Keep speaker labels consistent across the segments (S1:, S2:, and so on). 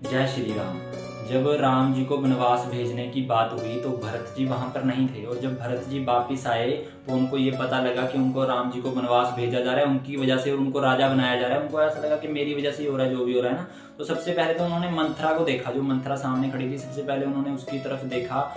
S1: जय श्री राम। जब राम जी को वनवास भेजने की बात हुई तो भरत जी वहां पर नहीं थे, और जब भरत जी वापिस आए तो उनको ये पता लगा कि उनको राम जी को वनवास भेजा जा रहा है, उनकी वजह से उनको राजा बनाया जा रहा है। उनको ऐसा लगा कि मेरी वजह से ही हो रहा है जो भी हो रहा है ना। तो सबसे पहले तो उन्होंने मंथरा को देखा, जो मंथरा सामने खड़ी थी। सबसे पहले उन्होंने उसकी तरफ देखा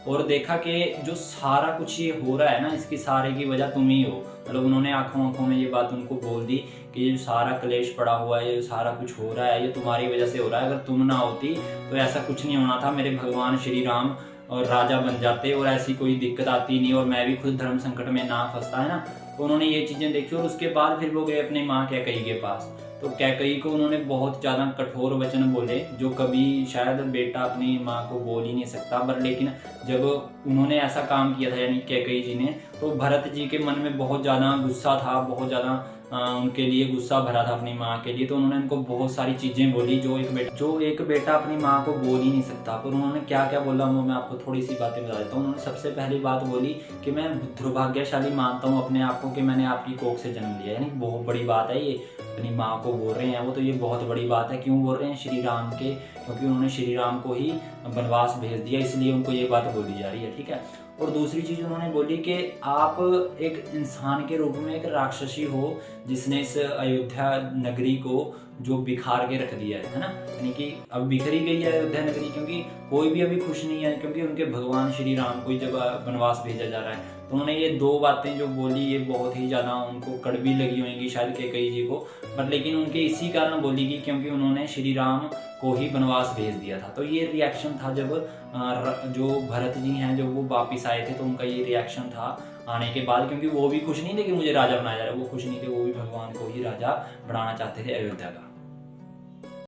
S1: और देखा कि जो सारा कुछ ये हो रहा है ना, इसकी सारे की वजह तुम ही हो। मतलब उन्होंने आंखों आंखों में ये बात उनको बोल दी कि ये जो सारा क्लेश पड़ा हुआ है, ये सारा कुछ हो रहा है, ये तुम्हारी वजह से हो रहा है। अगर तुम ना होती तो ऐसा कुछ नहीं होना था। मेरे भगवान श्री राम और राजा बन जाते और ऐसी कोई दिक्कत आती नहीं, और मैं भी खुद धर्म संकट में ना फंसता, है ना। तो उन्होंने ये चीजें देखी और उसके बाद फिर वो गए अपने माँ कैकई के पास। तो कैकई को उन्होंने बहुत ज्यादा कठोर वचन बोले, जो कभी शायद बेटा अपनी माँ को बोल ही नहीं सकता। पर लेकिन जब उन्होंने ऐसा काम किया था, यानी कैकई जी ने, तो भरत जी के मन में बहुत ज्यादा गुस्सा था, बहुत ज्यादा उनके लिए गुस्सा भरा था अपनी माँ के लिए। तो उन्होंने उनको बहुत सारी चीजें बोली जो एक बेटा अपनी माँ को बोल ही नहीं सकता। पर उन्होंने क्या क्या बोला वो मैं आपको थोड़ी सी बातें बता देता हूँ। उन्होंने सबसे पहली बात बोली कि मैं दुर्भाग्यशाली मानता हूँ अपने आप को कि मैंने आपकी कोख से जन्म लिया। यानी बहुत बड़ी बात है ये, अपनी माँ को बोल रहे हैं वो, तो ये बहुत बड़ी बात है। क्यों बोल रहे हैं? श्री राम के, क्योंकि उन्होंने श्री राम को ही वनवास भेज दिया, इसलिए उनको ये बात बोली जा रही है, ठीक है। और दूसरी चीज उन्होंने बोली कि आप एक इंसान के रूप में एक राक्षसी हो, जिसने इस अयोध्या नगरी को जो बिखार के रख दिया है ना। यानी कि अब बिखरी गई है अयोध्या नगरी, क्योंकि कोई भी अभी खुश नहीं है, क्योंकि उनके भगवान श्री राम को ही जब वनवास भेजा जा रहा है। तो उन्होंने ये दो बातें जो बोली, ये बहुत ही ज्यादा उनको कड़वी लगी होंगी शायद कैकई जी को, पर लेकिन उनके इसी कारण बोली गई क्योंकि उन्होंने श्री राम को ही वनवास भेज दिया था। तो ये रिएक्शन था जब जो भरत जी हैं, जब वो वापिस आए थे, तो उनका ये रिएक्शन था आने के बाद। क्योंकि वो भी खुश नहीं थे कि मुझे राजा बनाया जा रहा है, वो खुश नहीं थे, वो भी भगवान को ही राजा बनाना चाहते थे अयोध्या का।